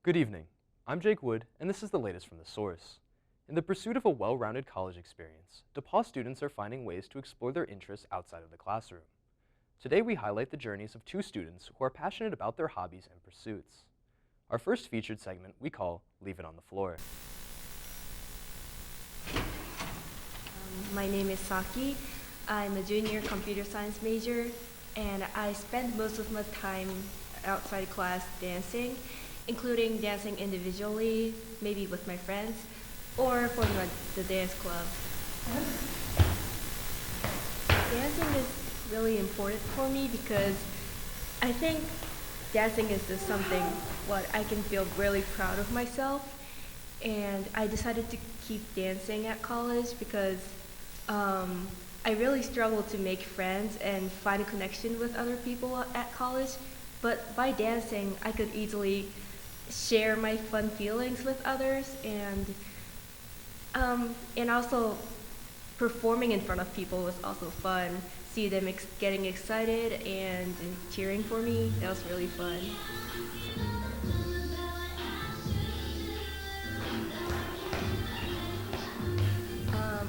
Good evening. I'm Jake Wood, and this is the latest from The Source. In the pursuit of a well-rounded college experience, DePauw students are finding ways to explore their interests outside of the classroom. Today we highlight the journeys of two students who are passionate about their hobbies and pursuits. Our first featured segment we call Leave It on the Floor. My name is Saki. I'm a junior computer science major, and I spend most of my time outside class dancing, including dancing individually, maybe with my friends, or for the dance club. Dancing is really important for me because I think dancing is just something what I can feel really proud of myself, and I decided to keep dancing at college because I really struggled to make friends and find a connection with other people at college, but by dancing I could easily share my fun feelings with others, and also performing in front of people was also fun. See them getting excited and cheering for me, that was really fun.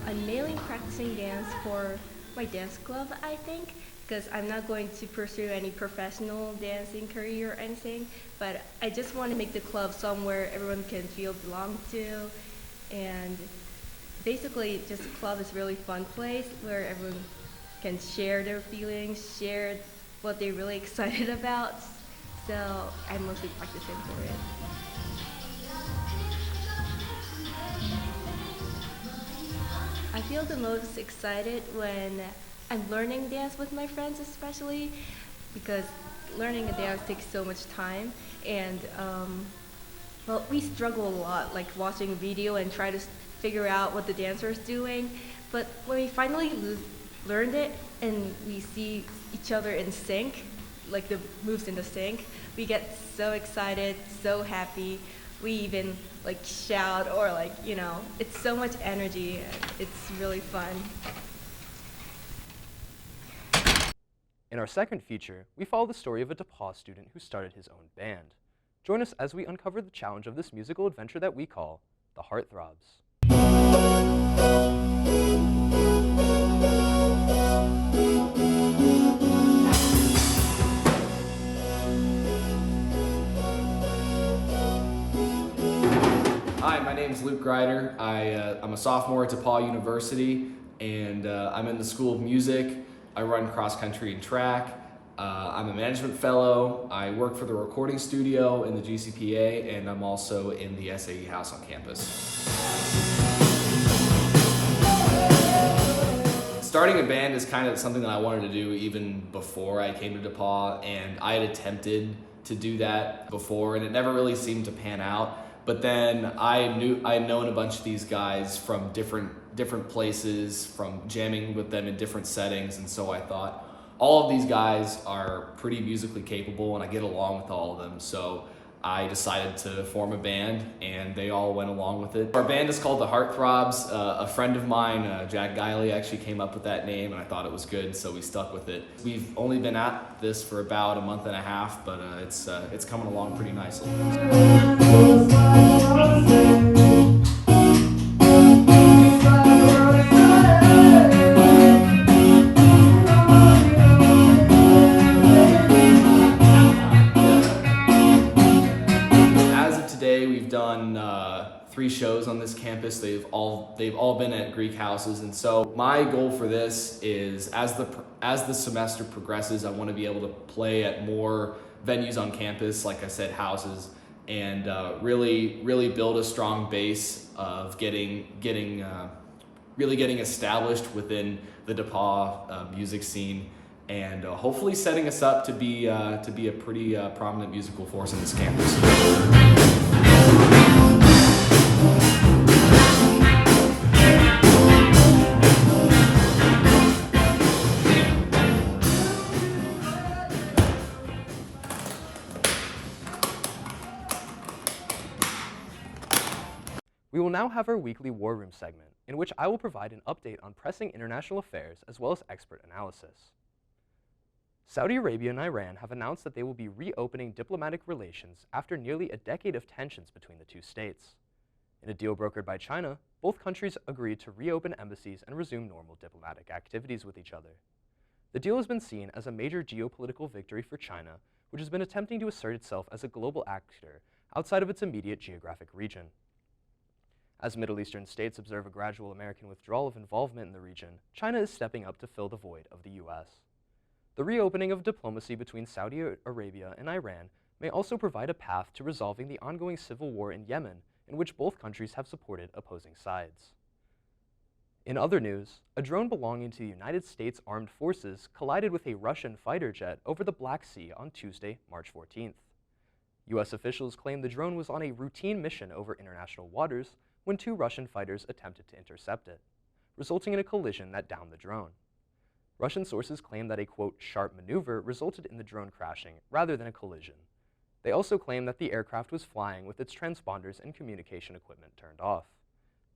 I'm mainly practicing dance for my dance club, I think, because I'm not going to pursue any professional dancing career or anything, but I just want to make the club somewhere everyone can feel belong to, and basically just a club is a really fun place where everyone can share their feelings, share what they're really excited about, so I'm mostly practicing for it. I feel the most excited when I'm learning dance with my friends, especially because learning a dance takes so much time, and well, we struggle a lot, like watching a video and try to figure out what the dancer is doing. But when we finally learned it and we see each other in sync, like the moves in the sync, we get so excited, so happy. We even like shout or it's so much energy. It's really fun. In our second feature, we follow the story of a DePauw student who started his own band. Join us as we uncover the challenge of this musical adventure that we call the HeartThrobs. Hi, my name is Luke Grider. I'm a sophomore at DePauw University, and I'm in the School of Music. I run cross country and track. I'm a management fellow. I work for the recording studio in the GCPA, and I'm also in the SAE house on campus. Starting a band is kind of something that I wanted to do even before I came to DePauw, and I had attempted to do that before, and it never really seemed to pan out. But then I had known a bunch of these guys from different places, from jamming with them in different settings, and so I thought, all of these guys are pretty musically capable and I get along with all of them, so I decided to form a band and they all went along with it. Our band is called the HeartThrobs. A friend of mine, Jack Guiley, actually came up with that name and I thought it was good, so we stuck with it. We've only been at this for about a month and a half, but it's coming along pretty nicely. We've done 3 shows on this campus. They've all been at Greek houses, and so my goal for this is as the semester progresses, I want to be able to play at more venues on campus, like I said, houses, and really build a strong base of getting established within the DePauw music scene, and hopefully setting us up to be a pretty prominent musical force in this campus. We will now have our weekly War Room segment, in which I will provide an update on pressing international affairs as well as expert analysis. Saudi Arabia and Iran have announced that they will be reopening diplomatic relations after nearly a decade of tensions between the two states. In a deal brokered by China, both countries agreed to reopen embassies and resume normal diplomatic activities with each other. The deal has been seen as a major geopolitical victory for China, which has been attempting to assert itself as a global actor outside of its immediate geographic region. As Middle Eastern states observe a gradual American withdrawal of involvement in the region, China is stepping up to fill the void of the U.S. The reopening of diplomacy between Saudi Arabia and Iran may also provide a path to resolving the ongoing civil war in Yemen, in which both countries have supported opposing sides. In other news, a drone belonging to the United States Armed Forces collided with a Russian fighter jet over the Black Sea on Tuesday, March 14th. U.S. officials claim the drone was on a routine mission over international waters when two Russian fighters attempted to intercept it, resulting in a collision that downed the drone. Russian sources claim that a, quote, sharp maneuver resulted in the drone crashing rather than a collision. They also claim that the aircraft was flying with its transponders and communication equipment turned off.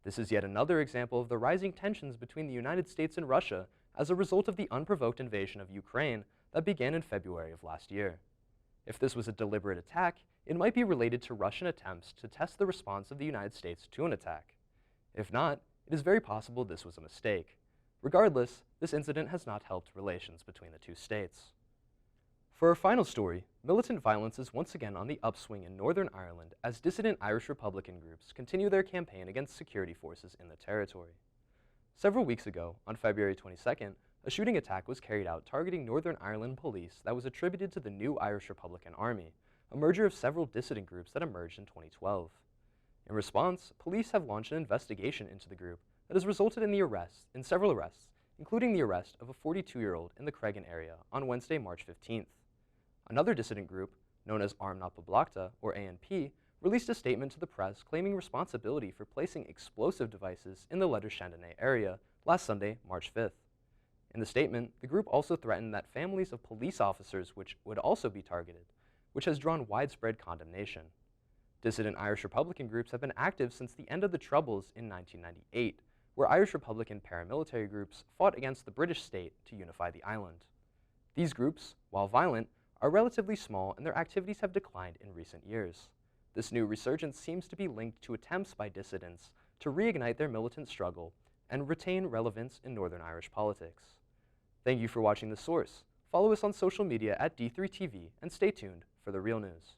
This is yet another example of the rising tensions between the United States and Russia as a result of the unprovoked invasion of Ukraine that began in February of last year. If this was a deliberate attack, it might be related to Russian attempts to test the response of the United States to an attack. If not, it is very possible this was a mistake. Regardless, this incident has not helped relations between the two states. For our final story, militant violence is once again on the upswing in Northern Ireland as dissident Irish Republican groups continue their campaign against security forces in the territory. Several weeks ago, on February 22nd, a shooting attack was carried out targeting Northern Ireland police that was attributed to the New Irish Republican Army, a merger of several dissident groups that emerged in 2012. In response, police have launched an investigation into the group that has resulted in several arrests, including the arrest of a 42-year-old in the Cregan area on Wednesday, March 15th. Another dissident group, known as Arm Na Poblachta, or ANP, released a statement to the press claiming responsibility for placing explosive devices in the Lettershandenay area last Sunday, March 5th. In the statement, the group also threatened that families of police officers would also be targeted, which has drawn widespread condemnation. Dissident Irish Republican groups have been active since the end of the Troubles in 1998, where Irish Republican paramilitary groups fought against the British state to unify the island. These groups, while violent, are relatively small and their activities have declined in recent years. This new resurgence seems to be linked to attempts by dissidents to reignite their militant struggle and retain relevance in Northern Irish politics. Thank you for watching The Source. Follow us on social media at D3TV and stay tuned for the real news.